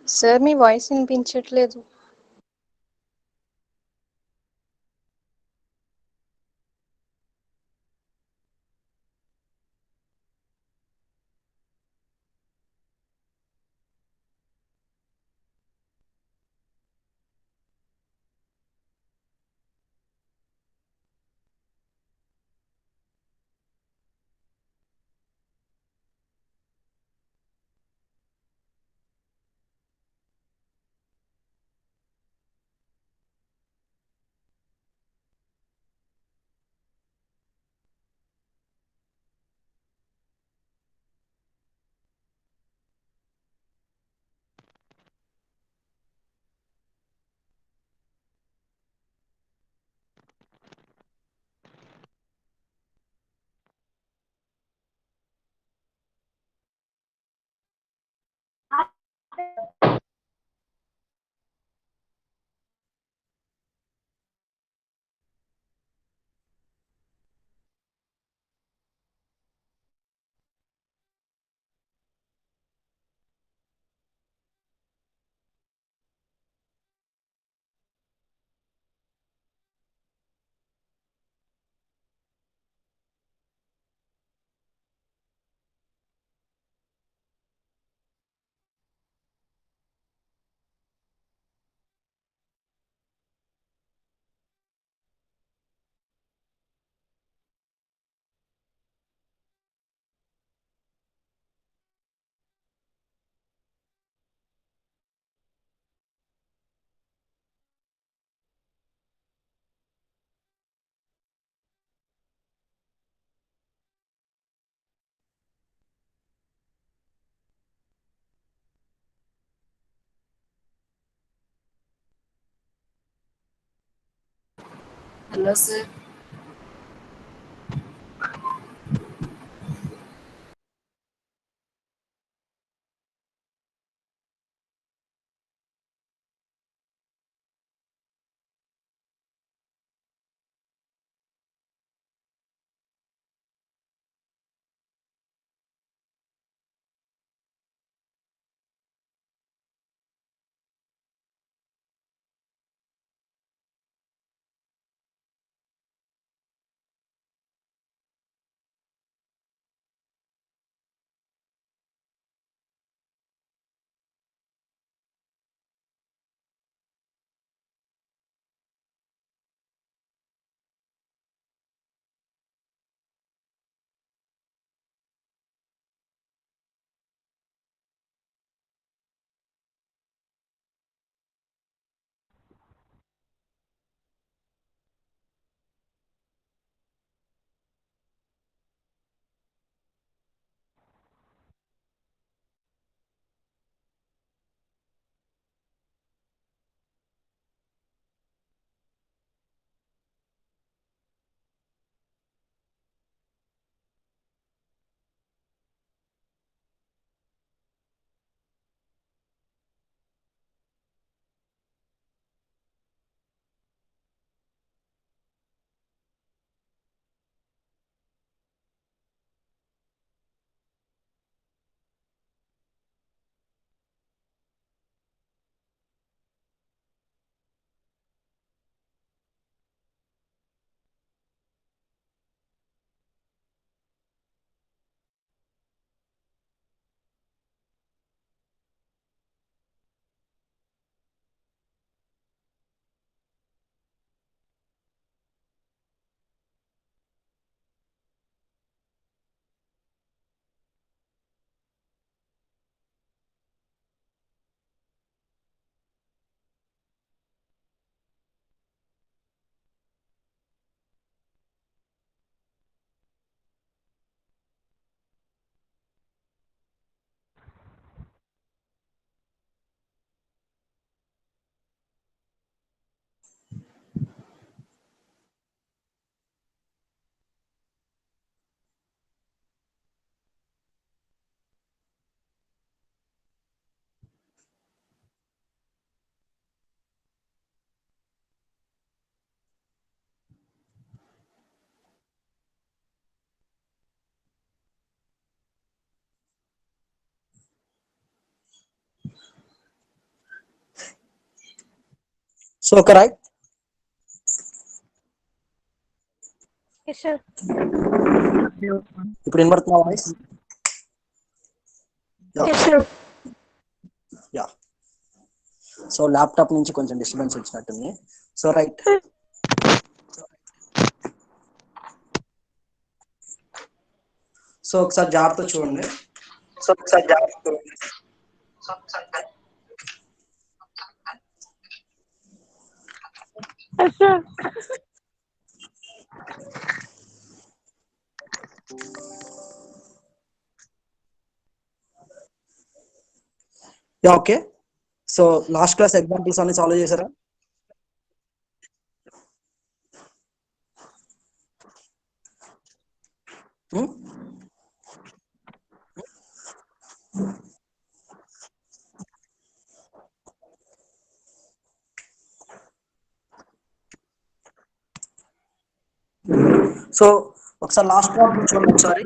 Sir మీ voice వినిపించట్లేదు. Hello sir. So correct. Yes, sir. ఇప్పుడు వినబడుతున్నా voice? Yes, sir. Yeah. So laptop నుంచి కొంచెం డిస్టర్బెన్స్ వచ్చినట్టుంది. So right. సో ఒకసారి జాగ్రత్త చూడండి. Yes, sir. Yeah okay. So last class examples అన్ని సాల్వ్ చేశారా? సో ఒకసారి లాస్ట్ పార్ట్ చూడండి ఒకసారి.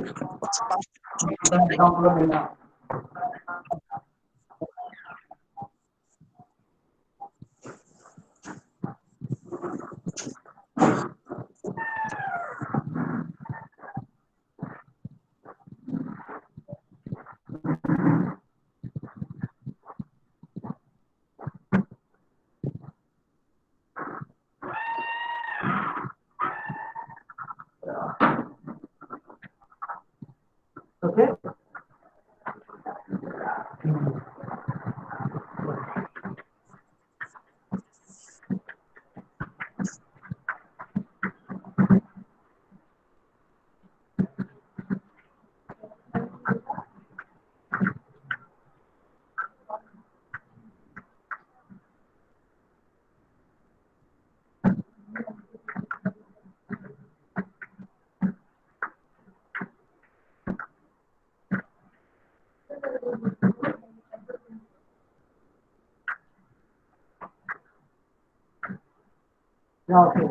Okay. Yeah okay.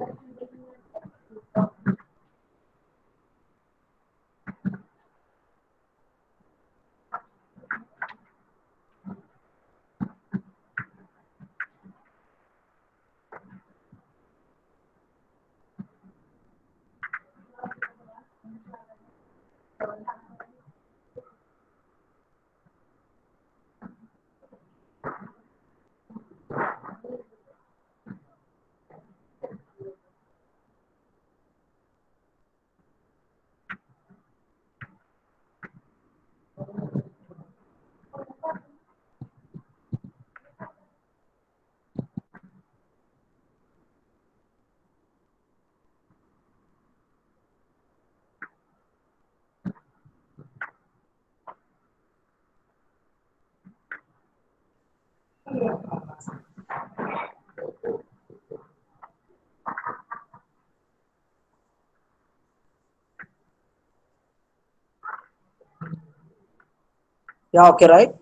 Yeah okay right.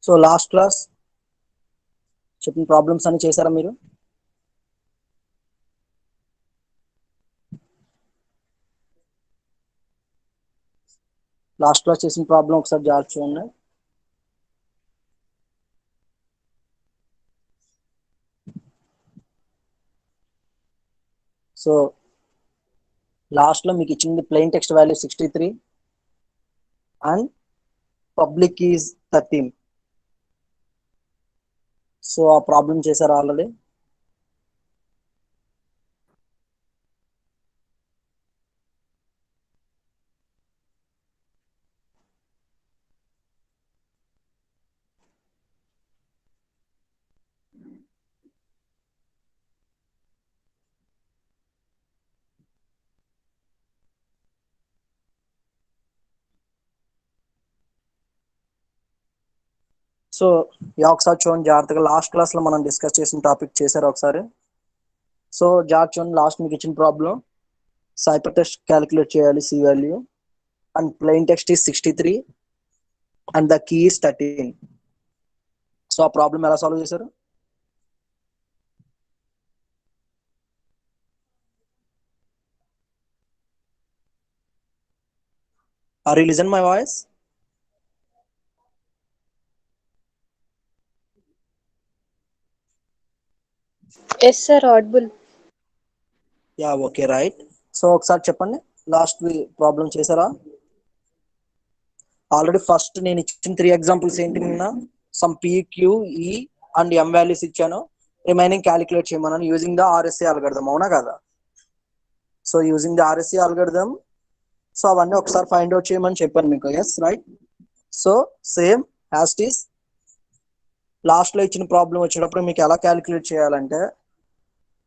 So last class చెప్పిన ప్రాబ్లమ్స్ అన్ని చేశారా మీరు? లాస్ట్ క్లాస్ చేసిన ప్రాబ్లం ఒకసారి జాగ్రత్త చూడండి. సో లాస్ట్ లో మీకు ఇచ్చింది plain text value 63 and public is 13. So ఆ ప్రాబ్లం చేశారు ఆల్రెడీ. సో ఒకసారి చూడండి జాగ్రత్తగా, లాస్ట్ క్లాస్ లో మనం డిస్కస్ చేసిన టాపిక్ చేశారు ఒకసారి. సో జాగ్రత్త చూడండి, లాస్ట్ మీకు ఇచ్చిన ప్రాబ్లం హైపర్ టెక్స్ట్ క్యాలిక్యులేట్ చేయాలి C value and plain text is 63 and the key is 13. So ఆ ప్రాబ్లం ఎలా సాల్వ్ చేశారు? Are you listen my voice? Yes, sir. Audible. Yeah okay right. So ఒకసారి చెప్పండి, లాస్ట్ ప్రాబ్లం చేశారా? Already first నేను ఇచ్చిన 3 examples ఏంటి, నిన్న some P Q E and M values ఇచ్చాను, రిమైనింగ్ క్యాలిక్యులేట్ చేయమన్నాను యూజింగ్ ద ఆర్ఎస్ఏ అల్గోరిథం, అవునా కదా? So using the RSA algorithm, so అవన్నీ ఒకసారి ఫైండ్ అవుట్ చేయమని చెప్పాను మీకు. Yes right. So same as it is last లో ఇచ్చిన ప్రాబ్లం వచ్చేటప్పుడు మీకు ఎలా క్యాలిక్యులేట్ చేయాలంటే,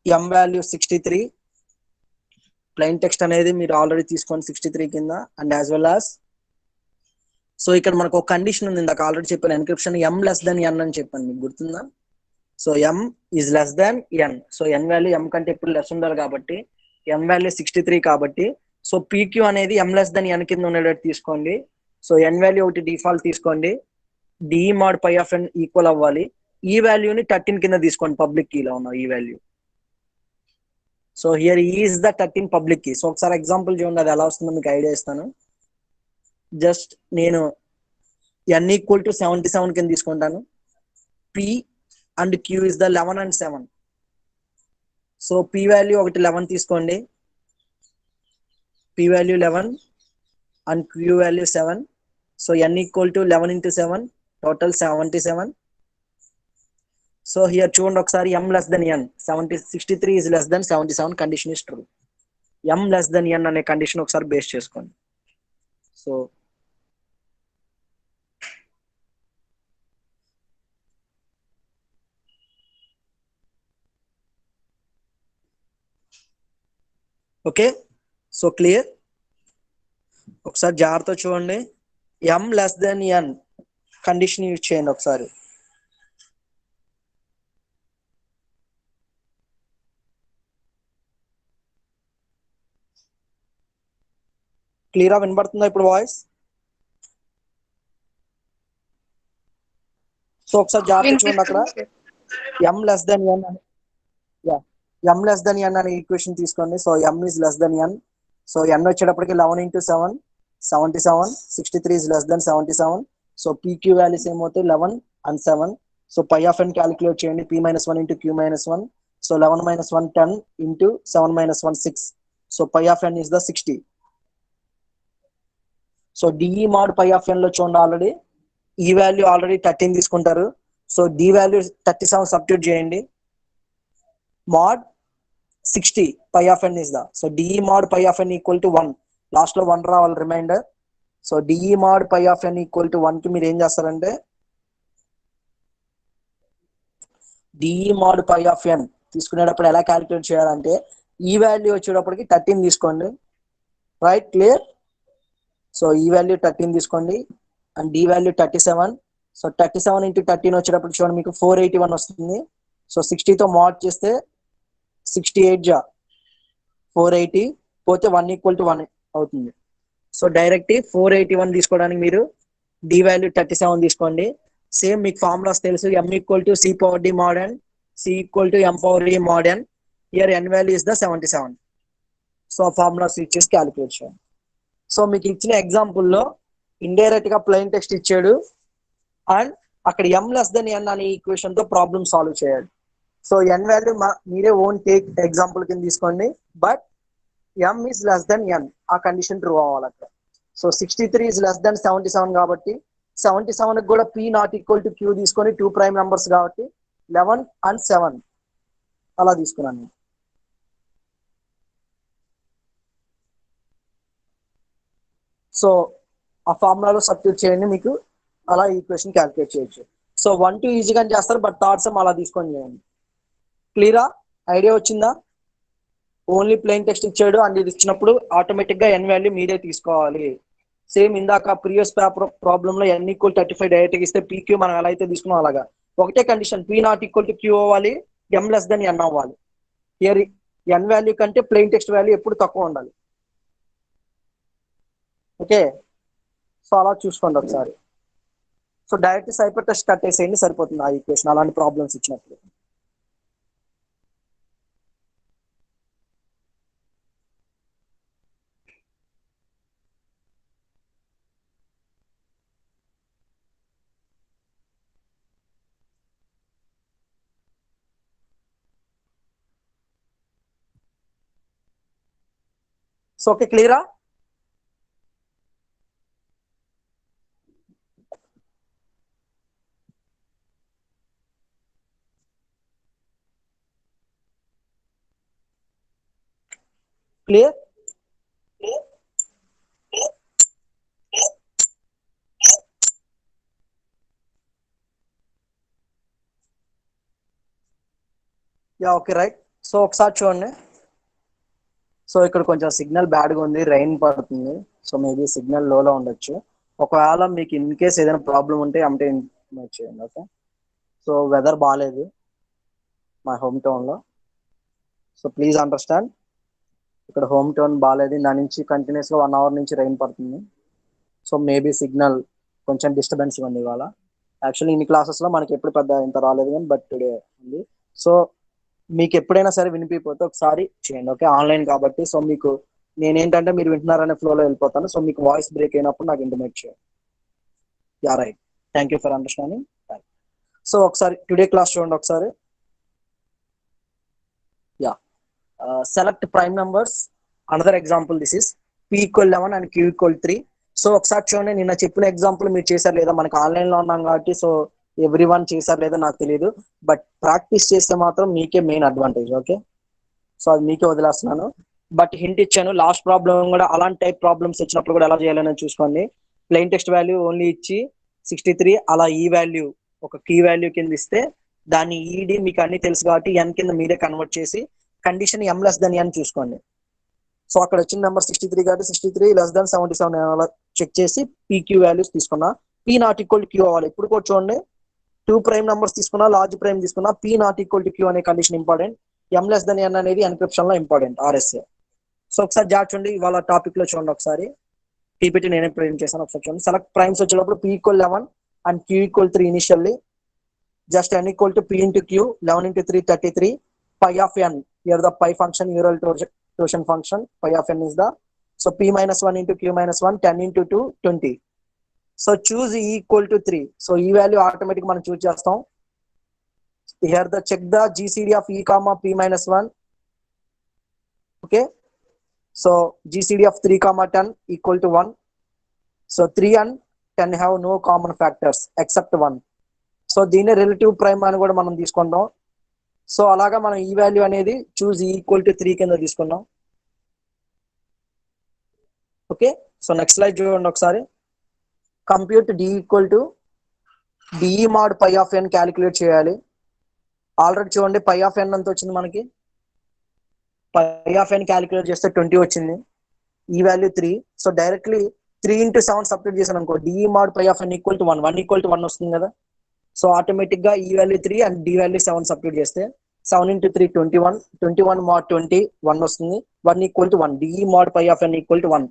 ఎం వాల్యూ 63, ప్లెయిన్ టెక్స్ట్ అనేది మీరు ఆల్రెడీ తీసుకోండి 63 కింద, and as well as so ఇక్కడ మనకు ఒక కండిషన్ ఉంది, ఇందాక ఆల్రెడీ చెప్పాను encryption M less than N అని చెప్పాను, మీకు గుర్తుందా? So M is less than N, so N value M కంటే ఎప్పుడు లెస్ ఉండాలి కాబట్టి ఎం వాల్యూ 63 కాబట్టి సో పీక్యూ అనేది ఎం లెస్ దెన్ ఎన్ కింద ఉండేటట్టు తీసుకోండి. సో ఎన్ వాల్యూ ఒకటి డిఫాల్ట్ తీసుకోండి, D mod pi of N equal అవ్వాలి, ఈ వాల్యూని 13 కింద తీసుకోండి, పబ్లిక్ కీలో ఉన్న e value. So here is the 13 public key. So ఒకసారి ఎగ్జాంపుల్ చూడండి, అది ఎలా వస్తుందో మీకు ఐడియా ఇస్తాను. జస్ట్ నేను n ఈక్వల్ టు 77 కింద తీసుకుంటాను, p and q is the 11 and 7. So p value ఒకటి 11 తీసుకోండి, p value 11 and q value 7. So n equal to 11 into 7 total 77. So here చూడండి ఒకసారి, m less than n 63 is less than 77 condition is true. m less than n అనే condition ఒకసారి base చేసుకోండి. So okay, so clear. ఒకసారి జాగ్రత్త చూడండి, m less than n condition use చేయండి ఒకసారి. క్లియర్ వినబడుతుందా ఇప్పుడు వాయిస్? సో ఒకసారి జాగ్రత్త చూడండి, అక్కడ m లెస్ దెన్ n అని, m లెస్ దెన్ n అనే ఈక్వేషన్ తీసుకోండి. So m is less than n. So n వచ్చేటప్పటికి 11 into 7 77, 63 is less than 77. So pq values ఏమవుతాయి 11 and 7. So pi of n calculate చేయండి, p - 1 into q - 1. So 11 - 1 10 into 7 - 1 6. So pi of n is the 60. So d e mod pi of n లో చూడండి, already e value already 13 తీసుకుంటారు. So d value 37 substitute చేయండి, mod 60 pi of n is the. So d e mod pi of n equal to 1, last లో 1 రావాలి remainder. So d e mod pi of n equal to 1 కి మీరు ఏం చేస్తారంటే, d e mod pi of n తీసుకునేటప్పుడు ఎలా calculate చేయాలంటే, ఈ వాల్యూ వచ్చేటప్పటికి 13 తీసుకోండి, right clear. So e value 13 తీసుకోండి and d value 37. So 37 into 13 వచ్చేటప్పటికి చూడండి మీకు 481 వస్తుంది. సో 60తో మాడ్ చేస్తే 68 జా 480 పోతే 1 ఈక్వల్ టు 1 అవుతుంది. సో డైరెక్ట్ 481 తీసుకోవడానికి మీరు డి వాల్యూ 37 తీసుకోండి సేమ్ మీకు ఫార్ములాస్ తెలుసు, m equal to c power d mod n, c equal to m power e mod n. Here n value is the 77. So formulas use చేసి calculate చేయండి. So మీకు ఇచ్చిన ఎగ్జాంపుల్లో indirect గా plain text ఇచ్చాడు and అక్కడ m less than n అనే equation తో problem solve చేయాలి. సో n వాల్యూ మీరే ఓన్ టేక్ ఎగ్జాంపుల్ కింద తీసుకోండి, but m is less than n, ఆ కండిషన్ ట్రూ అవ్వాలి అక్కడ. సో 63 ఈజ్ లెస్ దెన్ 77 కాబట్టి 77 కూడా p not equal to q తీసుకొని 2 ప్రైమ్ నెంబర్స్ కాబట్టి 11 అండ్ 7 అలా తీసుకున్నాను. సో ఆ ఫార్ములాలో సబ్స్టిట్యూట్ చేయండి, మీకు అలా ఈక్వేషన్ క్యాలిక్యులేట్ చేయొచ్చు. సో 1 2 ఈజీగా చేస్తారు, బట్ థాట్స్ అలా తీసుకొని చేయండి. క్లియరా? ఐడియా వచ్చిందా? ఓన్లీ ప్లెయిన్ టెక్స్ట్ ఇచ్చాడు అండ్ ఇది ఇచ్చినప్పుడు ఆటోమేటిక్ గా n వాల్యూ మీరే తీసుకోవాలి. సేమ్ ఇందాక ప్రీవియస్ పేపర్ ప్రాబ్లమ్ లో n ఈక్వల్ 35 డైరెక్ట్ ఇస్తే pq మనం ఎలా అయితే తీసుకున్నాం అలాగా ఒకటే condition, p not equal to q అవ్వాలి, m లెస్ దెన్ n అవ్వాలి. హియర్ n వాల్యూ కంటే ప్లెయిన్ టెక్స్ట్ వాల్యూ ఎప్పుడు తక్కువ ఉండాలి. ఓకే, సో అలా చూసుకోండి ఒకసారి. సో డైరెక్ట్ సైపర్ టెస్ట్ కట్టేసేయండి సరిపోతుంది ఆ ఈక్వేషన్ అలాంటి ప్రాబ్లమ్స్ ఇచ్చినప్పుడు. సో ఓకే, క్లియరా? Clear? Yeah okay right. So ఒకసారి చూడండి. సో ఇక్కడ కొంచెం సిగ్నల్ బ్యాడ్గా ఉంది, రైన్ పడుతుంది, సో మేబీ సిగ్నల్ లోలో ఉండొచ్చు. ఒకవేళ మీకు ఇన్ కేస్ ఏదైనా ప్రాబ్లం ఉంటే అంటే ఇన్ఫర్మేట్ చేయండి. ఓకే, సో వెదర్ బాగాలేదు మా హోమ్ టౌన్లో, సో ప్లీజ్ అండర్స్టాండ్. ఇక్కడ హోమ్ టౌన్ బాగాలేదు, దాని నుంచి కంటిన్యూస్గా 1 అవర్ నుంచి రైన్ పడుతుంది. సో మేబీ సిగ్నల్ కొంచెం డిస్టర్బెన్స్ ఉంది ఇవాళ. యాక్చువల్లీ ఇన్ని క్లాసెస్లో మనకి ఎప్పుడు పెద్ద ఇంత రాలేదు కానీ బట్ టుడే ఉంది. సో మీకు ఎప్పుడైనా సరే వినిపిపోతే ఒకసారి చేయండి. ఓకే, ఆన్లైన్ కాబట్టి సో మీకు నేనేంటంటే మీరు వింటున్నారనే ఫ్లోలో వెళ్ళిపోతాను. సో మీకు వాయిస్ బ్రేక్ అయినప్పుడు నాకు ఇంటిమేట్ చేయండి. Yeah right, thank you for understanding. So ఒకసారి టుడే క్లాస్ చూడండి ఒకసారి. Yeah, select prime numbers. Another example this is p equal 11 and q equal 3. So ఒకసారి చూడండి, నిన్న చెప్పిన ఎగ్జాంపుల్ మీరు చేశారు లేదా, మనకి ఆన్లైన్ లో ఉన్నాం కాబట్టి సో ఎవ్రీ వన్ చేశారు లేదా నాకు తెలియదు, బట్ ప్రాక్టీస్ చేస్తే మాత్రం మీకే మెయిన్ అడ్వాంటేజ్. ఓకే, సో అది మీకే వదిలేస్తున్నాను. బట్ హింట్ ఇచ్చాను, లాస్ట్ ప్రాబ్లం కూడా అలాంటి టైప్ ప్రాబ్లమ్స్ వచ్చినప్పుడు కూడా ఎలా చేయాలని చూసుకోండి. ప్లెయిన్ టెక్స్ట్ వాల్యూ ఓన్లీ ఇచ్చి 63 అలా ఈ వాల్యూ ఒక కీ వాల్యూ కింద ఇస్తే దాన్ని ఈడి మీకు అన్ని తెలుసు కాబట్టి n కింద మీరే కన్వర్ట్ చేసి condition m less than n చూసుకోండి. సో అక్కడ వచ్చిన నెంబర్ 63 కాబట్టి 63 లెస్ దెన్ 77 అలా చెక్ చేసి pq వాల్యూస్ తీసుకున్నా. p not equal to q అవ్వాలి. ఇప్పుడు కూడా చూడండి, 2 ప్రైమ్ నెంబర్స్ తీసుకున్నా, లార్జ్ ప్రైమ్ తీసుకున్నా, p not equal to q అనే condition important, m less than n అనేది ఎన్క్రిప్షన్ లో ఇంపార్టెంట్, RSA. సో ఒకసారి జాగ్రత్త చూడండి, ఇవాళ టాపిక్ లో చూడండి ఒకసారి. పీపీటీ నేనే ప్రింట్ చేశాను, ఒకసారి చూడండి. సెలెక్ట్ ప్రైమ్స్ వచ్చేటప్పుడు p equal 11 and q equal 3 initially. Just n equal to p into q, 11 into 3 33, pi of n, here the pi function, neural torsion function, pi of n is the, so p minus 1 into q minus 1, 10 into 2 20. So choose e equal to 3. So e value automatic మనం choose చేస్తాం. Here the check the GCD of e comma p minus 1. Okay, so GCD of 3 comma 10 equal to 1. So 3 and 10 have no common factors except 1. So దీన్ని relative prime అని కూడా మనం తీసుకుంటాం. So అలాగా మనం ఈ వాల్యూ అనేది చూజ్ ఈక్వల్ టు 3 కింద తీసుకున్నాం. ఓకే, సో నెక్స్ట్ స్లైడ్ చూడండి ఒకసారి. Compute d equal to de mod pi of n calculate చేయాలి. ఆల్రెడీ చూడండి pi of n ఎంత వచ్చింది మనకి, pi of n క్యాలిక్యులేట్ చేస్తే 20 వచ్చింది, ఈ value 3. So directly 3 into 7 substitute చేశాను అనుకో, de mod pi of n equal to 1, 1 equal to 1 వస్తుంది కదా. సో ఆటోమేటిక్ గా ఈ value 3 and d value 7 substitute చేస్తే 7 into 3 21, 21 mod 20 1 వస్తుంది, 1 equal to 1, de mod pi of n equal to 1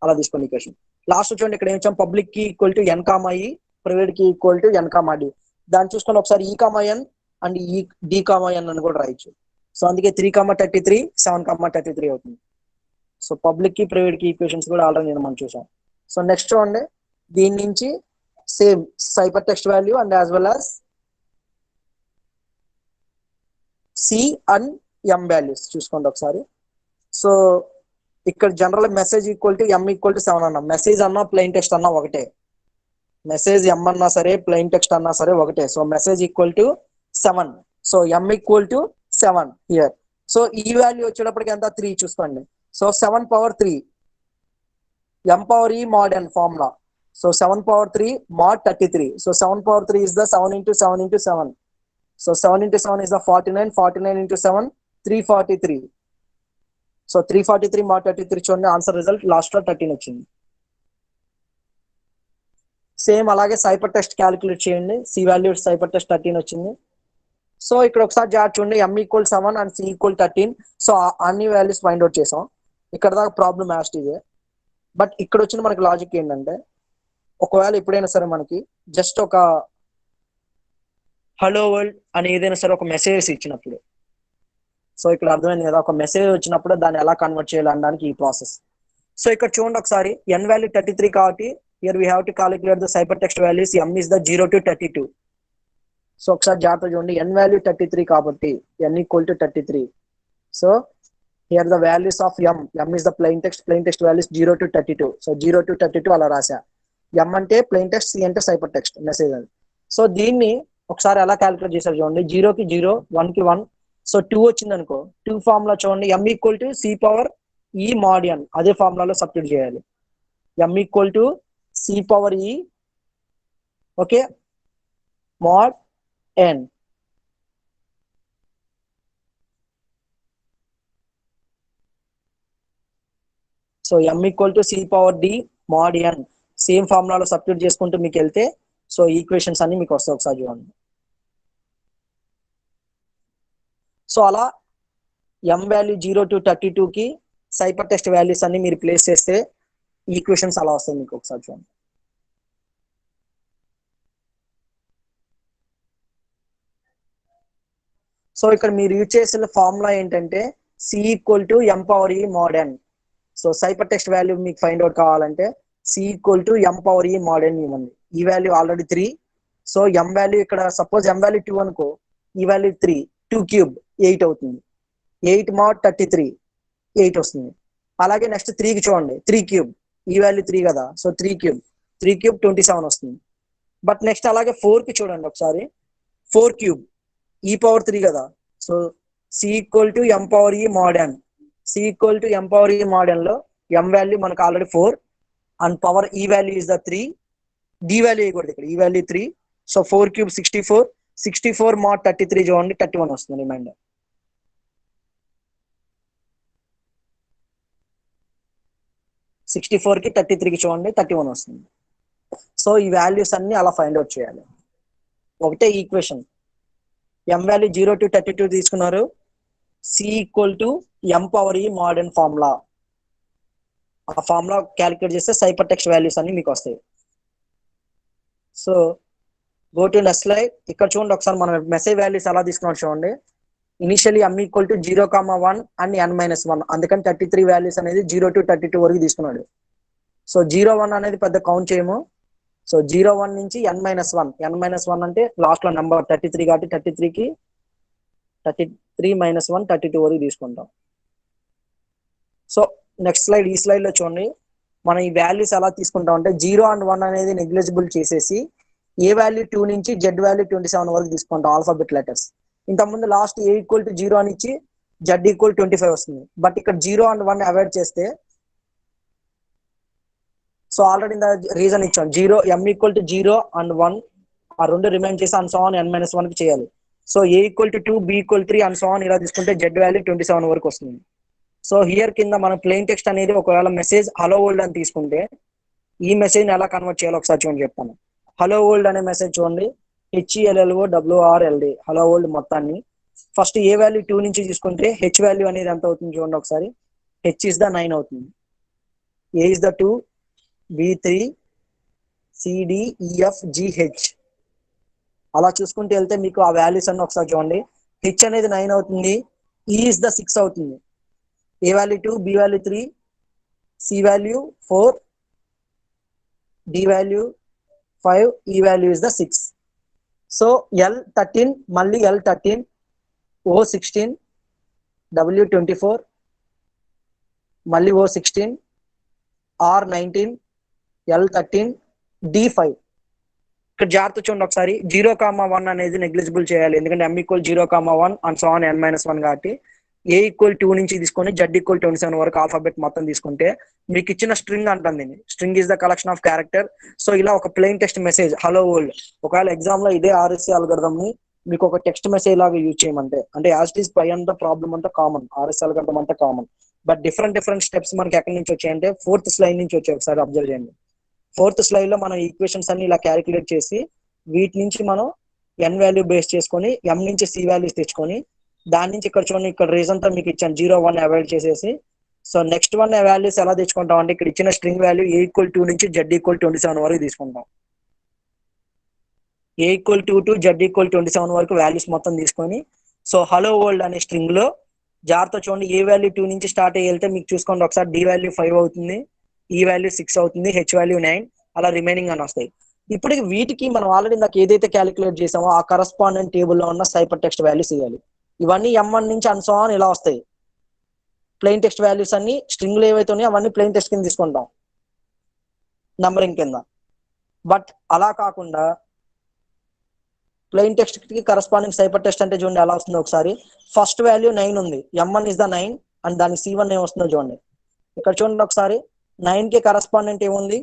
అలా తీసుకోండి ఈక్వేషన్. లాస్ట్ చూడండి ఇక్కడ ఏం వచ్చాం, public key equal to n comma e, private key equal to n comma d. దాన్ని చూసుకొని ఒకసారి ఈ కామా ఎన్ అండ్ ఈ డి కామా ఎన్ అని కూడా రాయొచ్చు. సో అందుకే 3,33 7,33 అవుతుంది. సో పబ్లిక్ కి ప్రైవేట్ కి ఈక్వేషన్స్ కూడా ఆల్రెడీ నేను మనం చూసాం. సో నెక్స్ట్ చూడండి, దీని నుంచి same cipher text value and as well as c and M values చూసుకోండి ఒకసారి. సో ఇక్కడ general message equal to m equal to 7 అన్నాం. మెసేజ్ అన్నా ప్లెయిన్ టెక్స్ట్ అన్నా ఒకటే. మెసేజ్ ఎం అన్నా సరే ప్లెయిన్ టెక్స్ట్ అన్నా సరే ఒకటే. So message equal to 7. So M equal to 7 here. So e value వచ్చేటప్పటికి ఎంత 3 చూసుకోండి. So 7 power 3 m power e mod n formula. So 7 power 3 mod 33. So 7 power 3 is the 7 into 7 into 7. So 7 into 7 is the 49. 49 into 7 343. So 343 mod 33 చూడండి, answer result last లో 13 వచ్చింది. Same అలాగే cipher text calculate చేయండి. C value cipher text 13 వచ్చింది. So ఇక్కడ ఒకసారి జాట్ చూడండి, m equal 7 and c equal 13. So అన్ని వాల్యూస్ ఫైండ్ అవుట్ చేసాం. ఇక్కడ దాకా ప్రాబ్లం యాస్ట్ ఇదే. బట్ ఇక్కడ వచ్చిన మనకి లాజిక్ ఏంటంటే, ఒకవేళ ఎప్పుడైనా సరే మనకి జస్ట్ ఒక హలో వరల్డ్ అని ఏదైనా సరే ఒక మెసేజ్ ఇచ్చినప్పుడు, సో ఇక్కడ అర్థమైంది కదా, ఒక మెసేజ్ వచ్చినప్పుడు దాన్ని ఎలా కన్వర్ట్ చేయాలి అనడానికి ఈ ప్రాసెస్. సో ఇక్కడ చూడండి ఒకసారి, n వాల్యూ 33 కాబట్టి here we have to calculate the cyper text values. m is the 0 to 32. So ఒకసారి జాగ్రత్త చూడండి, n వాల్యూ 33 కాబట్టి n equal to 33. So here the values of m is the plain text values 0 to 32. So 0 to 32 అలా రాసా. m అంటే plain text, c అంటే cyper text message అది. So దీన్ని ఒకసారి ఎలా క్యాలిక్యులేట్ చేశారు చూడండి, 0 కి 0 1 కి 1. సో 2 వచ్చింది అనుకో, 2 ఫార్ములా చూడండి, m equal to C power ఈ mod n అదే ఫార్ములాలో సబ్స్టిట్యూట్ చేయాలి. m equal to C power E okay mod n. So m equal to C power D mod n same ఫార్ములాలో సబ్స్టిట్యూట్ చేసుకుంటూ మీకు వెళ్తే సో ఈక్వేషన్స్ అన్ని మీకు వస్తాయి. ఒకసారి చూడండి. సో అలా m వాల్యూ 0 to 32 కి సైపర్ టెక్స్ట్ వాల్యూస్ అన్ని మీరు ప్లేస్ చేస్తే ఈక్వేషన్స్ అలా వస్తాయి మీకు. ఒకసారి చూడండి. సో ఇక్కడ మీరు యూజ్ చేసిన ఫార్ములా ఏంటంటే c equal to m power ఈ mod n. So cipher text value మీకు ఫైండ్ అవుట్ కావాలంటే c equal to m power ఈ mod n ఇవ్వండి. E value already 3. So m value ఇక్కడ సపోజ్ ఎం వాల్యూ 2 అనుకో, ఈ వాల్యూ 3, 2 క్యూబ్ 8 అవుతుంది. 8 mod 33 8 వస్తుంది. అలాగే నెక్స్ట్ 3 కి చూడండి, 3 క్యూబ్, ఈ వాల్యూ 3 కదా, సో 3 క్యూబ్ 27 వస్తుంది. బట్ నెక్స్ట్ అలాగే 4 కి చూడండి ఒకసారి, 4 క్యూబ్ ఈ పవర్ 3 కదా, so c equal to m power ఈ mod n. C equal to m power ఈ mod n లో ఎం వాల్యూ మనకు ఆల్రెడీ 4 and power e value is the 3. D value ఇవ్వకూడదు ఇక్కడ, ఈ వాల్యూ 3. సో 4 క్యూబ్ 64 mod 33 చూడండి 31 వస్తుంది రిమైండర్. సిక్స్టీ ఫోర్ కి 33కి చూడండి 31 వస్తుంది. సో ఈ వాల్యూస్ అన్ని అలా ఫైండ్ అవుట్ చేయాలి. ఒకటే ఈక్వేషన్, ఎం వాల్యూ 0 to 32 తీసుకున్నారు, c equal to m power ఈ mod n ఫార్ములా. ఆ ఫార్ములా క్యాలిక్యులేట్ చేస్తే సైపర్ టెక్స్ట్ వాల్యూస్ అన్ని మీకు వస్తాయి. So go to next slide. ఇక్కడ చూడండి ఒకసారి మనం మెసేజ్ వాల్యూస్ ఎలా తీసుకున్నాం చూడండి. Initially m equal to 0,1 and n-1, అందుకని 33 వాల్యూస్ అనేది 0 to 32 వరకు తీసుకున్నాడు. సో 0,1 అనేది పెద్ద కౌంట్ చేయము. సో 0,1 నుంచి n-1 అంటే లాస్ట్ లో నెంబర్ 33 కాబట్టి 33కి 33 - 1 32 వరకు తీసుకుంటాం. సో నెక్స్ట్ స్లైడ్, ఈ స్లైడ్ లో చూడండి మనం ఈ వాల్యూస్ ఎలా తీసుకుంటాం అంటే 0 and 1 అనేది నెగ్లిజిబుల్ చేసేసి ఏ వాల్యూ 2 నుంచి జెడ్ వాల్యూ 27 వరకు తీసుకుంటాం ఆల్ఫాబెట్ లెటర్స్. ఇంతకుముందు లాస్ట్ ఏ ఈక్వల్ టు 0 అని ఇచ్చి జెడ్ ఈక్వల్ 25 వస్తుంది. బట్ ఇక్కడ 0 and 1 అవాయిడ్ చేస్తే, సో ఆల్రెడీ రీజన్ ఇచ్చాం, m ఈక్వల్ టు 0 and 1 ఆ రెండు రిమైండ్ చేసి అండ్ సో ఆన్ n-1 కి చేయాలి. So a equal to 2, b equal 3 and so on ఇలా తీసుకుంటే జెడ్ వాల్యూ 27 వరకు వస్తుంది. సో హియర్ కింద మనం ప్లెయిన్ టెక్స్ట్ అనేది ఒకవేళ మెసేజ్ హలో వరల్డ్ అని తీసుకుంటే ఈ మెసేజ్ ఎలా కన్వర్ట్ చేయాలో ఒకసారి చూడండి చెప్తాను. హలో వరల్డ్ అనే మెసేజ్ చూడండి, HELLOWRLD హలో వరల్డ్ మొత్తాన్ని. ఫస్ట్ ఏ వాల్యూ 2 నుంచి తీసుకుంటే హెచ్ వాల్యూ అనేది ఎంత అవుతుంది చూడండి ఒకసారి. హెచ్ ఇస్ ద 9 అవుతుంది, ఏ ఇస్ ద 2, బి 3, సిడిఈఎఫ్జిహెచ్ అలా చూసుకుంటూ వెళ్తే మీకు ఆ వాల్యూస్ అన్ని ఒకసారి చూడండి. హెచ్ అనేది 9 అవుతుంది, ఈ ఇస్ ద 6 అవుతుంది, A value 2, B value 3, C value 4, D value 5, E value is the 6. So L13 మళ్ళీ L13, O16, W24 మళ్ళీ O16, R19, L13, D5. ఇక్కడ జాగ్రత్త చూడండి ఒకసారి, 0,1 అనేది నెగ్లిజిబుల్ చేయాలి, ఎందుకంటే M = 0,1 and so on n-1 కాబట్టి. A = 2 నుంచి తీసుకొని Z = 27 వరకు ఆల్ఫాబెట్ మొత్తం తీసుకుంటే మీకు ఇచ్చిన స్ట్రింగ్ అంటుంది. String is the collection of character. So ఇలా ఒక plain text message hello world, ఒకవేళ ఎగ్జామ్ లో ఇదే RSA అల్గోరిథం ని మీకు ఒక టెక్స్ట్ మెసేజ్ లాగా యూజ్ చేయమంటే, అంటే యాజ్ ఇట్ ఈస్ పై అంతా ప్రాబ్లం అంతా కామన్, RSA అల్గోరిథం అంతా కామన్, బట్ డిఫరెంట్ స్టెప్స్ మనకి ఎక్కడి నుంచి వచ్చాయంటే 4th స్లైడ్ నుంచి వచ్చాయి. ఒకసారి అబ్జర్వ్ చేయండి. 4th స్లైడ్ లో మనం ఈక్వేషన్స్ అన్ని ఇలా క్యాలిక్యులేట్ చేసి వీటి నుంచి మనం n వాల్యూ బేస్ చేసుకొని m నుంచి c వాల్యూస్ తెచ్చుకొని దాని నుంచి ఇక్కడ చూడండి, ఇక్కడ రీజన్ తో మీకు ఇచ్చాను 0, 1 అవాయిడ్ చేసేసి. సో నెక్స్ట్ వన్ వాల్యూస్ ఎలా తెచ్చుకుంటాం అంటే, ఇక్కడ ఇచ్చిన స్ట్రింగ్ వాల్యూ A = 2 నుంచి Z = 27 వరకు తీసుకుంటాం. A = 2 to Z = 27 వరకు వాల్యూస్ మొత్తం తీసుకొని, సో హలో వరల్డ్ అనే స్ట్రింగ్ లో జాగ్రత్త చూడండి, ఏ వాల్యూ 2 నుంచి స్టార్ట్ అయ్యి వెళ్తే మీకు చూసుకోండి ఒకసారి, D వాల్యూ 5 అవుతుంది, ఈ వాల్యూ 6 అవుతుంది, H వాల్యూ 9, అలా రిమైనింగ్ అని వస్తాయి. ఇప్పుడు వీటికి మనం ఆల్రెడీ నాకు ఏదైతే క్యాలిక్యులేట్ చేసామో ఆ కరస్పాండెంట్ టేబుల్లో ఉన్న సైపర్ టెక్స్ట్ వాల్యూస్ ఇవ్వాలి. ఇవన్నీ M1 నుంచి అండ్ సో ఆన్ ఇలా వస్తాయి. ప్లెయిన్ టెక్స్ట్ వాల్యూస్ అన్ని స్ట్రింగ్లు ఏవైతే ఉన్నాయో అవన్నీ ప్లెయిన్ టెక్స్ట్ కింద తీసుకుంటాం నంబరింగ్ కింద. బట్ అలా కాకుండా ప్లెయిన్ టెక్స్ట్ కి కరస్పాండింగ్ సైపర్ టెక్స్ట్ అంటే చూడండి ఎలా వస్తుందో ఒకసారి. ఫస్ట్ వాల్యూ 9 ఉంది, M1 ఇస్ ద 9 అండ్ దాని C1 ఏం వస్తుందో చూడండి. ఇక్కడ చూడండి ఒకసారి, 9 కి కరస్పాండెంట్ ఏముంది,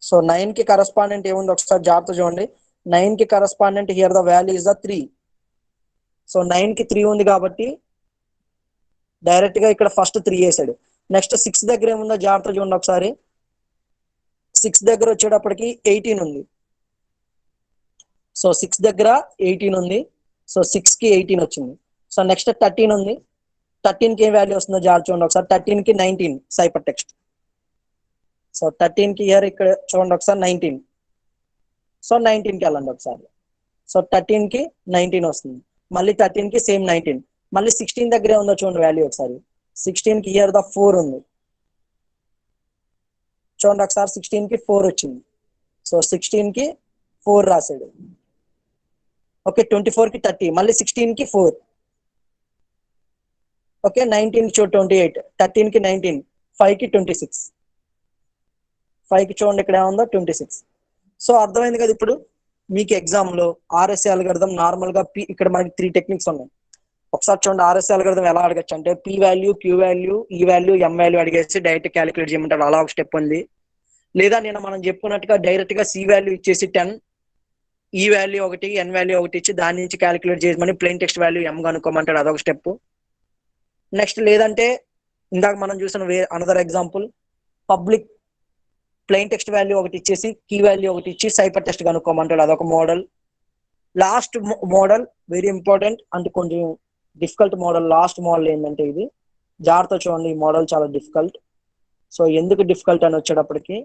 సో 9 కి కరస్పాండెంట్ ఏముంది ఒకసారి జాగ్రత్త చూడండి. 9 కి correspondent here the value is the 3. So 9 కి 3 ఉంది కాబట్టి డైరెక్ట్ గా ఇక్కడ ఫస్ట్ 3 వేసాడు. నెక్స్ట్ 6 దగ్గర ఏముందో జాగ్రత్త చూడండి ఒకసారి. 6 దగ్గర వచ్చేటప్పటికి 18 ఉంది. సో 6 దగ్గర 18 ఉంది, సో 6 కి 18 వచ్చింది. సో నెక్స్ట్ 13 ఉంది, 13 కి ఏం వాల్యూ వస్తుందో జాగ్రత్త చూడండి ఒకసారి. 13 కి 19 సైపర్ టెక్స్ట్. సో 13 కి ఇయర్ ఇక్కడ చూడండి ఒకసారి 19. సో 19 కి వెళ్ళండి ఒకసారి. సో 13 కి 19 వస్తుంది, మళ్ళీ 13 కి సేమ్ 19, మళ్ళీ 16 దగ్గరే ఉందో చూడండి వాల్యూ ఒకసారి. 16 కి ఇయర్ ద 4 ఉంది, చూడండి ఒకసారి 16 కి 4 వచ్చింది. సో 16 కి 4 రాశాడు. ఓకే, 24 కి 30, మళ్ళీ 16 కి 4. ఓకే, 19 కి 28, 13 కి 19, 5 కి 26, 5 కి చూడండి ఇక్కడ ఏముందో 26. సో అర్థమైంది కదా. ఇప్పుడు మీకు ఎగ్జామ్ లో RSA అల్గోరిథం నార్మల్ గా ఇక్కడ మనకి 3 టెక్నిక్స్ ఉన్నాయి. ఒకసారి చూడండి RSA అల్గోరిథం ఎలా అడగచ్చు అంటే, P value, Q value, E value, M value అడిగేసి డైరెక్ట్ క్యాలిక్యులేట్ చేయమంటారు, అలా ఒక స్టెప్ ఉంది. లేదా నేను మనం చెప్పుకున్నట్టుగా డైరెక్ట్ గా C వాల్యూ ఇచ్చేసి 10, E వాల్యూ 1, N వాల్యూ 1 ఇచ్చి దాని నుంచి క్యాలిక్యులేట్ చేయమని ప్లెయిన్ టెక్స్ట్ వాల్యూ M కనుక్కోమంటాడు, అదొక స్టెప్. నెక్స్ట్ లేదంటే ఇందాక మనం చూసిన another example, public plain text value 1 ఇచ్చేసి కీ వాల్యూ 1 ఇచ్చి సైపర్ టెక్స్ట్ కనుక్కోమంటాడు, అదొక model. Last model very important అంటే కొంచెం డిఫికల్ట్ మోడల్. లాస్ట్ మోడల్ ఏంటంటే ఇది జాగ్రత్త చూడండి, ఈ మోడల్ చాలా డిఫికల్ట్. సో ఎందుకు డిఫికల్ట్ అని వచ్చేటప్పటికి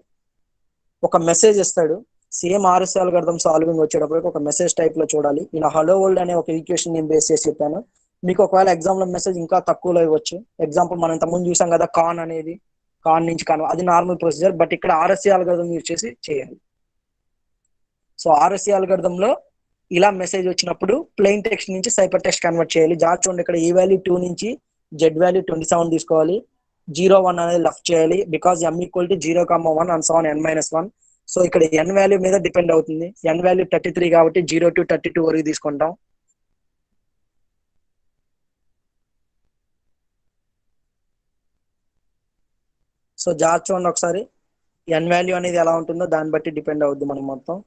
ఒక మెసేజ్ ఇస్తాడు. సేమ్ RSA అల్గోరిథం సాల్వింగ్ వచ్చేటప్పటికి ఒక మెసేజ్ టైప్ లో చూడాలి. ఇలా హలో వరల్డ్ అనే ఒక ఈక్వేషన్ నేను బేస్ చేసి చెప్పాను. మీకు ఒకవేళ ఎగ్జామ్ లో మెసేజ్ ఇంకా తక్కువలో ఇవ్వచ్చు. ఎగ్జాంపుల్ మనం ఇంతకుముందు చూసాం కదా, కాన్ అనేది, కాన్ నుంచి కాన్, అది నార్మల్ ప్రొసీజర్. బట్ ఇక్కడ RSA అల్గోరిథం యూజ్ చేసి చేయాలి. సో RSA అల్గోరిథం లో ఇలా మెసేజ్ వచ్చినప్పుడు ప్లెయిన్ టెక్స్ట్ నుంచి సైపర్ టెక్స్ట్ కన్వర్ట్ చేయాలి. జాగ్రత్త చూడండి, ఇక్కడ ఈ వాల్యూ 2 నుంచి Z వాల్యూ 27 తీసుకోవాలి, 0, 1 అనేది లెఫ్ట్ చేయాలి, because M = 0,1 and so on n-1. So ఇక్కడ N వాల్యూ మీద డిపెండ్ అవుతుంది. N వాల్యూ 33 కాబట్టి 0 to 32 వరకు తీసుకుంటాం. సో జాగ్రత్త చూడండి ఒకసారి, N వాల్యూ అనేది ఎలా ఉంటుందో దాన్ని బట్టి డిపెండ్ అవుద్ది మనం మొత్తం.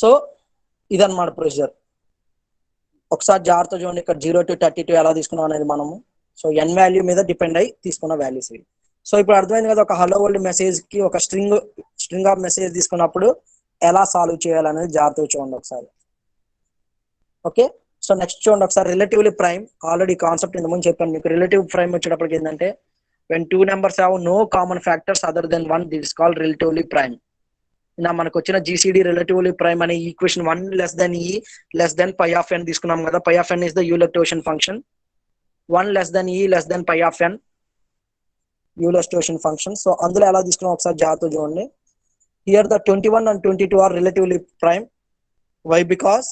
సో ఇదన్నమాట ప్రొసీజర్. ఒకసారి జాగ్రత్త చూడండి, ఇక్కడ 0 to 32 ఎలా తీసుకున్నాం అనేది మనము. సో N వాల్యూ మీద డిపెండ్ అయ్యి తీసుకున్న వాల్యూస్ ఇవి. సో ఇప్పుడు అర్థమైంది కదా, ఒక హలో వరల్డ్ మెసేజ్ కి ఒక స్ట్రింగ్ ఆఫ్ మెసేజ్ తీసుకున్నప్పుడు ఎలా సాల్వ్ చేయాలనేది జాగ్రత్తగా చూడండి ఒకసారి. ఓకే, సో నెక్స్ట్ చూడండి ఒకసారి రిలేటివ్లీ ప్రైమ్. ఆల్రెడీ కాన్సెప్ట్ ఇంతకుముందు చెప్పాను మీకు. రిలేటివ్ ప్రైమ్ వచ్చేటప్పటికి ఏంటంటే when two numbers have no common factors other than one, this is called relatively prime. నా మనకు వచ్చిన GCD రిలేటివ్లీ ప్రైమ్ అనే equation 1 less than e less than pi of n తీసుకున్నాం కదా. pi of n is the Euler-Totion function. 1 less than e less than pi of n Euler-Totion function. So అందులో ఎలా తీసుకున్నాం ఒకసారి జాగ్రత్తగా చూడండి. Here the 21 and 22 are relatively prime. Why? Because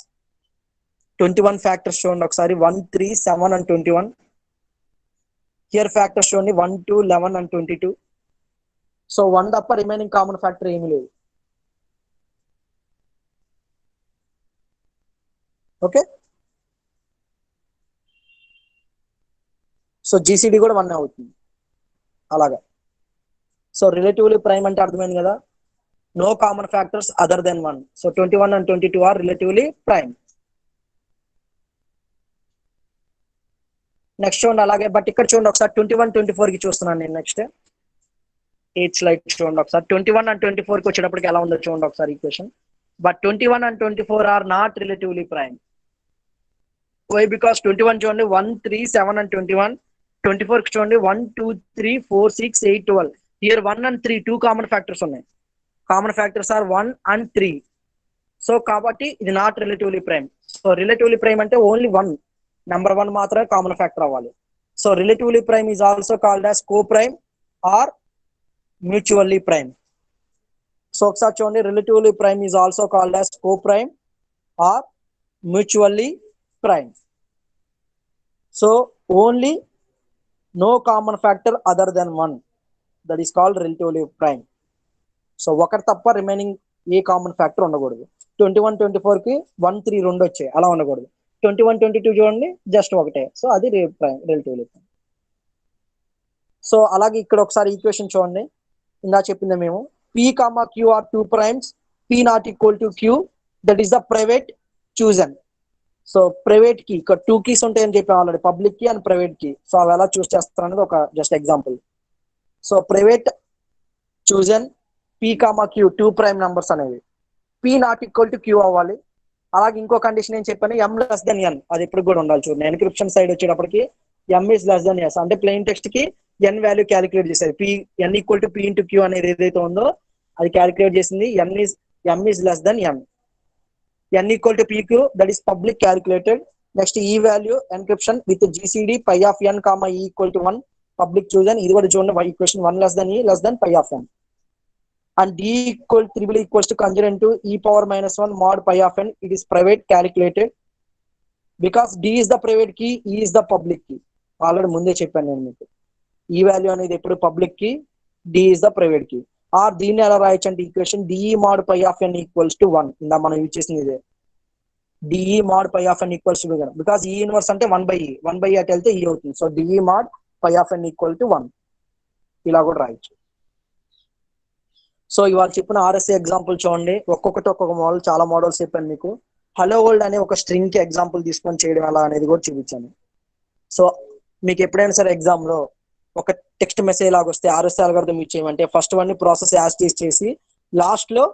21 factors చూడండి ఒకసారి 1, 3, 7 and 21. Here factors చూడండి 1, 2, 11 and 22. సో 1 తప్ప రిమైనింగ్ కామన్ ఫ్యాక్టర్ ఏమీ లేదు. ఓకే, సో GCD కూడా 1 అవుతుంది అలాగా. సో రిలేటివ్లీ ప్రైమ్ అంటే అర్థమైంది కదా, no common factors other than 1. So 21 and 22 are relatively prime. Next చూడండి అలాగే, బట్ ఇక్కడ చూడండి ఒకసారి 21, 24 కి చూస్తున్నాను నేను. నెక్స్ట్ 8th స్లైడ్ చూడండి ఒకసారి. 21 and 24 కి వచ్చేటప్పటికి ఎలా ఉందో చూడండి ఒకసారి equation. But 21 and 24 are not relatively prime. Why? Because 21 చూడండి 1, 3, 7 and 21. 24 కి చూడండి 1, 2, 3, 4, 6, 8, 12. హియర్ 1 and 3 2 కామన్ ఫ్యాక్టర్స్ ఉన్నాయి. Common factors are 1 and 3. So కాబట్టి ఇది not relatively prime. So relatively prime అంటే ఓన్లీ 1 నెంబర్ 1 మాత్రమే కామన్ ఫ్యాక్టర్ అవ్వాలి. So relatively prime is also called as coprime or mutually prime. So ఒకసారి చూడండి, relatively prime is also called as coprime or mutually prime. So only no common factor other than 1, that is called relatively prime. So ఒకటి తప్ప remaining a common factor ఉండకూడదు. 21, 24 కి 1, 3 రెండు వచ్చాయి, అలా ఉండకూడదు. 21, 22 చూడండి జస్ట్ ఒకటే. సో అది రిలేటివ్లీ ప్రైమ్. సో అలాగే ఇక్కడ ఒకసారి ఈక్వేషన్ చూడండి. ఇందా చెప్పింది మేము P, Q are 2 primes, P not equal to Q, that is the private chosen. So private కి ఇక్కడ 2 కీస్ ఉంటాయని చెప్పాను ఆల్రెడీ, పబ్లిక్ కి అండ్ ప్రైవేట్ కి. సో అవి ఎలా చూస్ చేస్తారు అనేది ఒక just example. So private chosen P, Q 2 prime numbers అనేవి P not equal to Q అవ్వాలి. అలాగే ఇంకో కండిషన్ ఏం చెప్పాను, M లెస్ దెన్ N. అది ఇప్పుడు కూడా ఉండాలి చూడండి. ఎన్క్రిప్షన్ సైడ్ వచ్చేటప్పటికి M is less than S అంటే ప్లెయిన్ టెక్స్ట్ కి N వాల్యూ క్యాలిక్యులేట్ చేసేది. N equal to P into Q అనేది ఏదైతే ఉందో అది క్యాలిక్యులేట్ చేసింది. M is less than N. N equal to PQ, that is public calculated. Next E value encryption with GCD pi of N comma E equal to 1, public chosen. ఇది కూడా చూడండి equation 1 less than E less than pi of N. And D equals to conjugate to E power minus 1 mod pi of N. It is private calculated because D is the private key, E is the public key. Already ముందే చెప్పాను నేను మీకు. E value అనేది ఎప్పుడు public key, D is the private key. Or దీన్ని ఎలా రాయొచ్చు అంటే equation d e mod pi of n equals to 1. ఇందా మనం యూజ్ చేసింది ఇదే, d e mod pi of n equals to 1. Because e inverse అంటే 1/e అటు వెళ్తే ఈ అవుతుంది. So d e mod pi of N equal to 1 ఇలా కూడా రాయొచ్చు. సో ఇవాళ చెప్పిన ఆర్ఎస్ఏ ఎగ్జాంపుల్ చూడండి. ఒక్కొక్కటి ఒక్కొక్క మోడల్, చాలా మోడల్స్ చెప్పాను మీకు. హలో వరల్డ్ అనే ఒక స్ట్రింగ్ కి ఎగ్జాంపుల్ తీసుకొని చేయడం ఎలా అనేది కూడా చూపించాను. సో మీకు ఎప్పుడైనా సరే ఎగ్జామ్ లో ఒక టెక్స్ట్ మెసేజ్ లాగా వస్తే ఆర్ఎస్ఏ అల్గోరిథం యూజ్ చేయమంటే ఫస్ట్ వన్ ప్రాసెస్ యాజ్ చేసి లాస్ట్ లో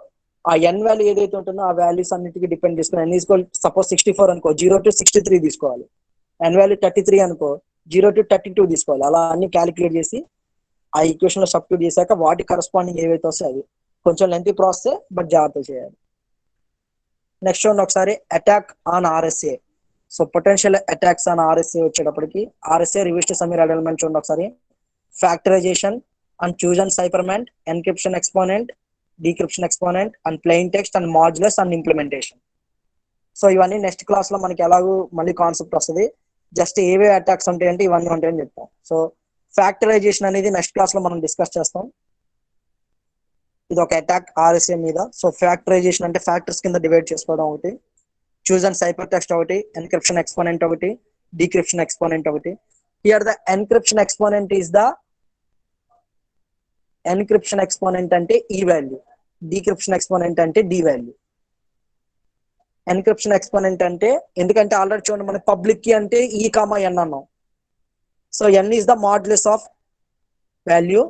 ఆ ఎన్ వాల్యూ ఏదైతే ఉంటుందో ఆ వాల్యూస్ అన్నిటికీ డిపెండ్ చేసుకుని ఎన్ ఈక్వల్ సపోజ్ 64 అనుకో 0 to 63 తీసుకోవాలి. ఎన్ వాల్యూ 33 అనుకో 0 to 32 తీసుకోవాలి. అలా అన్ని క్యాలిక్యులేట్ చేసి ఆ ఈక్వేషన్ లో సబ్స్టిట్యూట్ చేశాక వాటి కరస్పాండింగ్ ఏవైతే వస్తాయి అది కొంచెం లెంతీ ప్రాసెస్, బట్ జాగ్రత్త చేయాలి. నెక్స్ట్ చూడండి ఒకసారి attack on RSA. So potential attacks on RSA వచ్చేటప్పటికి RSA reviews to some element చూడండి ఒకసారి. Factorisation and chosen ciphertext, encryption exponent, decryption exponent and plain text and modulus and implementation. So ఇవన్నీ next class లో మనకి ఎలాగో మళ్ళీ concept వస్తుంది. Just ఏవే అటాక్స్ ఉంటాయంటే ఇవన్నీ ఉంటాయని చెప్తాం. సో ఫ్యాక్టరైజేషన్ అనేది నెక్స్ట్ క్లాస్ లో మనం డిస్కస్ చేస్తాం. ఇది ఒక అటాక్ ఆర్ఎస్ఏ మీద. సో ఫ్యాక్టరైజేషన్ అంటే ఫ్యాక్టర్స్ కింద డివైడ్ చేసుకోవడం ఒకటి, చూజన్ సైపర్ టెక్స్ట్ ఒకటి, ఎన్క్రిప్షన్ ఎక్స్పోనెంట్ ఒకటి, డీక్రిప్షన్ ఎక్స్పోనెంట్ ఒకటి. Here the encryption exponent is the encryption exponent అంటే ఈ వాల్యూ, డీక్రిప్షన్ ఎక్స్పోనెంట్ అంటే డి వాల్యూ. ఎన్క్రిప్షన్ ఎక్స్పోనెంట్ అంటే ఎందుకంటే ఆల్రెడీ చూడండి మన పబ్లిక్ కీ అంటే ఈ కామా ఎన్ అన్నాం. So n is the modulus of value,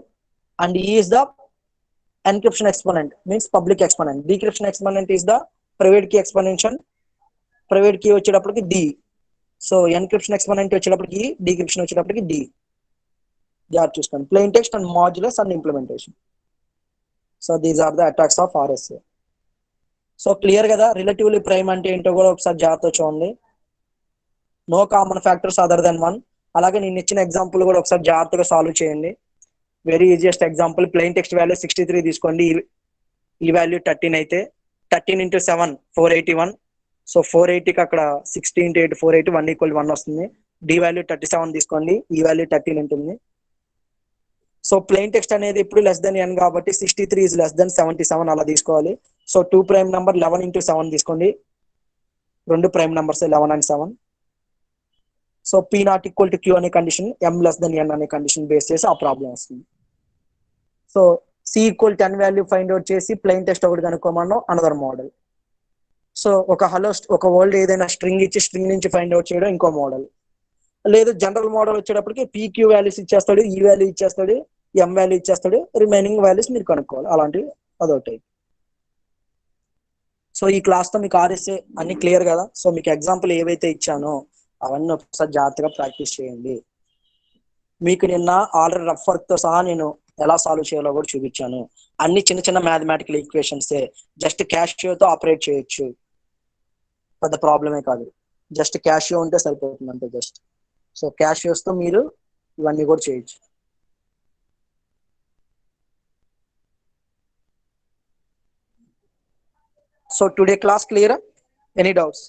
and E is the encryption exponent, means public exponent. Decryption exponent is the private key exponential, private key వచ్చేటప్పటికి D. So encryption exponent వచ్చేటప్పటికి E, decryption వచ్చేటప్పటికి D. జాగ్రత్త చూసుకోండి. Plain text and modulus and implementation. So these are the attacks of RSA. So clear కదా, relatively prime అంటే ఏంటో కూడా ఒకసారి జాగ్రత్త చూడండి. No common factors other than 1. అలాగే నేను ఇచ్చిన ఎగ్జాంపుల్ కూడా ఒకసారి జాగ్రత్తగా సాల్వ్ చేయండి. Very easiest example, plain text value 63 తీసుకోండి, ఈ వాల్యూ 13 అయితే 13 into 7 481. సో 480కి అక్కడ 60 into 8 480, 1 = 1 వస్తుంది. డి వాల్యూ 37 తీసుకోండి, ఈ వాల్యూ 13 ఉంటుంది. సో ప్లెయిన్ టెక్స్ట్ అనేది ఇప్పుడు లెస్ దెన్ n కాబట్టి 63 is less than 77 అలా తీసుకోవాలి. సో 2 ప్రైమ్ నెంబర్ 11 into 7 తీసుకోండి, 2 prime numbers 11 and 7. So P not equal to Q అనే condition, M less than n అనే కండిషన్ బేస్ చేసి ఆ ప్రాబ్లం వస్తుంది. So C equal 10 value find out చేసి ప్లెయిన్ టెక్స్ట్ ఒకటి కనుక్కోమన్నాం, అనదర్ మోడల్. సో ఒక world ఏదైనా స్ట్రింగ్ ఇచ్చి స్ట్రింగ్ నుంచి ఫైండ్ అవుట్ చేయడం ఇంకో మోడల్. లేదు జనరల్ మోడల్ వచ్చేటప్పటికి PQ వాల్యూస్ ఇచ్చేస్తాడు, ఈ వాల్యూ ఇచ్చేస్తాడు, M వాల్యూ ఇచ్చేస్తాడు, రిమైనింగ్ వాల్యూస్ మీరు కనుక్కోవాలి. అలాంటివి అదో టైప్. సో ఈ క్లాస్ తో మీకు RSA అన్ని క్లియర్ కదా. సో మీకు ఎగ్జాంపుల్ ఏవైతే ఇచ్చానో అవన్నీ ఒకసారి జాగ్రత్తగా ప్రాక్టీస్ చేయండి. మీకు నిన్న ఆల్రెడీ రఫ్ వర్క్ తో సహా నేను ఎలా సాల్వ్ చేయాలో కూడా చూపించాను. అన్ని చిన్న చిన్న మ్యాథమెటికల్ ఈక్వేషన్సే, జస్ట్ క్యాషియోతో ఆపరేట్ చేయొచ్చు, పెద్ద ప్రాబ్లమే కాదు. జస్ట్ క్యాషియో ఉంటే సరిపోతుంది అంతే జస్ట్. సో క్యాషియోస్ తో మీరు ఇవన్నీ కూడా చేయొచ్చు. So today class clear? Any doubts?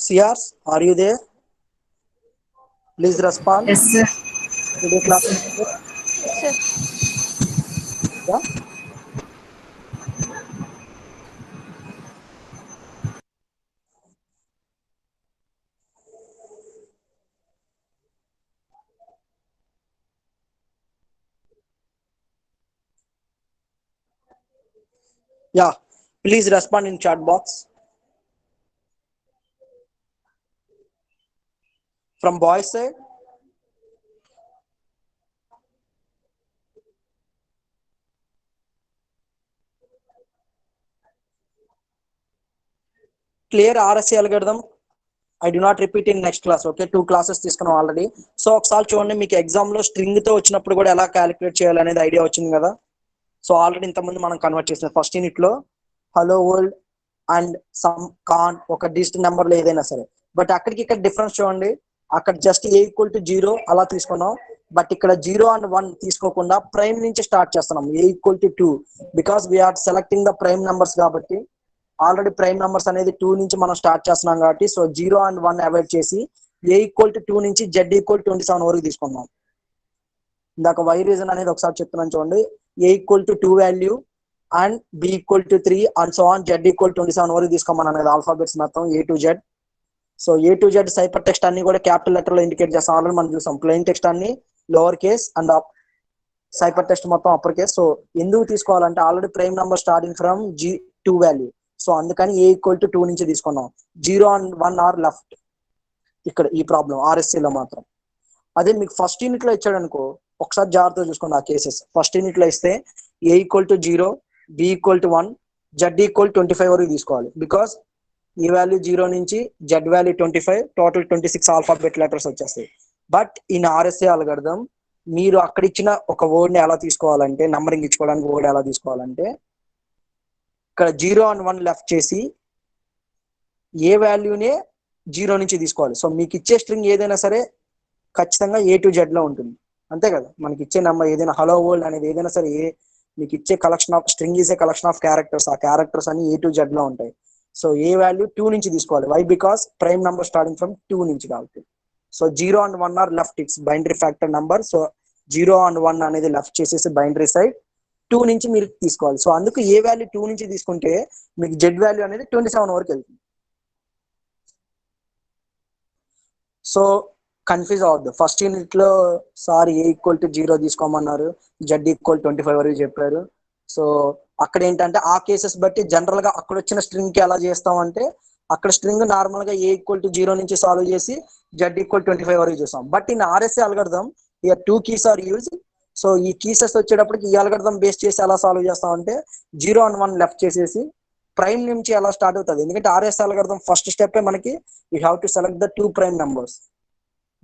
CRs, are you there? Please respond. Yes, sir. Today class. Sir. Yeah. Yeah. Please respond in chat box. From boys side. Clear RSA algorithm? I do not repeat in next class. Okay, 2 classes తీసుకున్నాం already. So ఒకసారి చూడండి, మీకు exam లో string తో వచ్చినప్పుడు కూడా ఎలా calculate చేయాలనేది ఐడియా వచ్చింది కదా. సో ఆల్రెడీ ఇంతకుముందు మనం కన్వర్ట్ చేసిన ఫస్ట్ యూనిట్ లో హలో వరల్డ్ అండ్ సమ్ కాన్ ఒక డిజిట్ నెంబర్ లో ఏదైనా సరే. బట్ అక్కడికి ఇక్కడ డిఫరెన్స్ చూడండి, అక్కడ జస్ట్ A = 0 అలా తీసుకున్నాం. బట్ ఇక్కడ 0 and 1 తీసుకోకుండా ప్రైమ్ నుంచి స్టార్ట్ చేస్తున్నాం. A = 2 because we are selecting the prime numbers కాబట్టి, ఆల్రెడీ ప్రైమ్ నెంబర్స్ అనేది 2 నుంచి మనం స్టార్ట్ చేస్తున్నాం కాబట్టి, సో 0 and 1 అవాయిడ్ చేసి A = 2 నుంచి Z = 27 వరకు తీసుకున్నాం. ఇందాక వై రీజన్ అనేది ఒకసారి చెప్తున్నాను చూడండి. A = 2 value and B = 3 and so on Z = 27 వరకు తీసుకోమని అనేది ఆల్ఫాబెట్స్ మొత్తం A to Z. So A to Z cyper text అన్ని కూడా క్యాపిటల్ లెటర్ లో ఇండికేట్ చేస్తాం. ఆల్రెడీ మనం చూసాం ప్లెయిన్ టెక్స్ట్ అన్ని lower case and cyper text మొత్తం అప్పర్ కేస్. సో ఎందుకు తీసుకోవాలంటే already prime number starting from G2 value. So అందుకని A = 2 నుంచి తీసుకున్నాం. 0 and 1 ఆర్ లెఫ్ట్ ఇక్కడ ఈ ప్రాబ్లం RSA లో మాత్రం. అదే మీకు ఫస్ట్ యూనిట్ లో ఇచ్చాడు అనుకో, ఒకసారి జాగ్రత్తగా చూసుకోండి ఆ కేసెస్. ఫస్ట్ యూనిట్ లో ఇస్తే A = 0, B = 1, Z = 25 వరకు తీసుకోవాలి. బికాస్ ఈ వాల్యూ 0 నుంచి Z value 25, total 26 alphabet letters వచ్చేస్తాయి. బట్ ఇన్ RSA అల్గోరిథం మీరు అక్కడ ఇచ్చిన ఒక వర్డ్ ని ఎలా తీసుకోవాలంటే, నంబరింగ్ ఇచ్చుకోవడానికి వర్డ్ ఎలా తీసుకోవాలంటే, ఇక్కడ 0 and 1 లెఫ్ట్ చేసి ఏ వాల్యూనే 0 నుంచి తీసుకోవాలి. సో మీకు ఇచ్చే స్ట్రింగ్ ఏదైనా సరే ఖచ్చితంగా A to Z లో ఉంటుంది, అంతే కదా. మనకి ఇచ్చే నెంబర్ ఏదైనా హలో వరల్డ్ అనేది ఏదైనా సరే మీకు ఇచ్చే collection of string is a collection of characters. ఆ క్యారెక్టర్స్ అన్ని A to Z లో ఉంటాయి. సో ఏ వాల్యూ 2 నుంచి తీసుకోవాలి. Why? Because prime number starting from 2 నుంచి కాబట్టి. So 0 and 1 are left, it's binary factor number. So 0 and 1 అనేది లెఫ్ట్ చేసేసి బైనరీ సైడ్ 2 నుంచి మీరు తీసుకోవాలి. సో అందుకు ఏ వాల్యూ 2 నుంచి తీసుకుంటే మీకు జెడ్ వాల్యూ అనేది 27 వరకు వెళ్తుంది. సో కన్ఫ్యూజ్ అవ్వద్దు. ఫస్ట్ యూనిట్ లో సార్ ఏ ఈక్వల్ టు 0 తీసుకోమన్నారు, జెడ్ ఈక్వల్ 25 వరకు చెప్పారు. సో అక్కడ ఏంటంటే ఆ కేసెస్ బట్టి జనరల్ గా అక్కడ వచ్చిన స్ట్రింగ్ కి ఎలా చేస్తామంటే, అక్కడ స్ట్రింగ్ నార్మల్ గా ఏ ఈక్వల్ టు 0 నుంచి సాల్వ్ చేసి జెడ్ ఈక్వల్ 25 వరకు చూస్తాం. But in RSA algorithm here 2 keys are use. So ఈ కీసెస్ వచ్చేటప్పటికి ఈ అల్గోరిథం బేస్ చేసి ఎలా సాల్వ్ చేస్తామంటే 0 and 1 లెఫ్ట్ చేసేసి ప్రైమ్ నుంచి ఎలా స్టార్ట్ అవుతుంది. ఎందుకంటే ఆర్ఎస్ అల్గోరిథం ఫస్ట్ స్టెప్ మనకి you have to select the 2 prime numbers.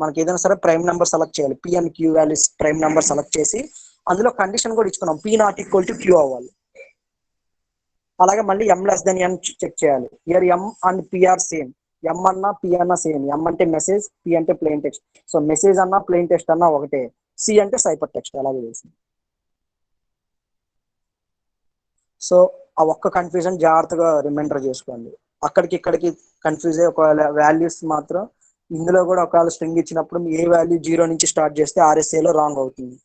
మనకి ఏదైనా సరే ప్రైమ్ నెంబర్ సెలెక్ట్ చేయాలి. P and Q values prime number select చేసి అందులో కండిషన్ కూడా ఇచ్చుకున్నాం, P not equal to Q అవ్వాలి. అలాగే మళ్ళీ M less than N check చేయాలి. Here M and P are same. M అన్నా పి అన్నా సేమ్. ఎం అంటే మెసేజ్, పి అంటే ప్లెయిన్ టెక్స్ట్. సో మెసేజ్ అన్నా ప్లెయిన్ టెక్స్ట్ అన్నా ఒకటే. సి అంటే సైపర్ టెక్స్ట్. అలాగే తెలిసింది. సో ఆ ఒక్క కన్ఫ్యూజన్ జాగ్రత్తగా రిమైండర్ చేసుకోండి. అక్కడికి ఇక్కడికి కన్ఫ్యూజ్ అయ్యి ఒకవేళ వాల్యూస్ మాత్రం ఇందులో కూడా ఒకవేళ స్ట్రింగ్ ఇచ్చినప్పుడు ఏ వాల్యూ 0 నుంచి స్టార్ట్ చేస్తే ఆర్ఎస్ఏలో రాంగ్ అవుతుంది.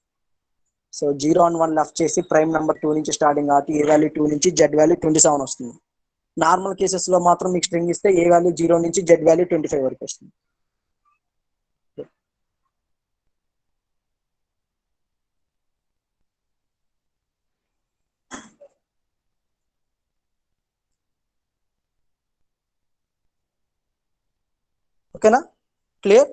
సో 0 and 1 లెఫ్ట్ చేసి ప్రైమ్ నెంబర్ 2 నుంచి స్టార్టింగ్ కాబట్టి ఏ వాల్యూ 2 నుంచి జెడ్ వాల్యూ 27 వస్తుంది. నార్మల్ కేసెస్ లో మాత్రం మీకు స్ట్రింగ్ ఇస్తే ఏ వాల్యూ 0 నుంచి జెడ్ వాల్యూ 25 వరకు వస్తుంది. ఓకేనా? Clear?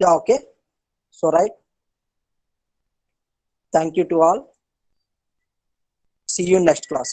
Yeah, okay. So right. Thank you to all. See you in next class.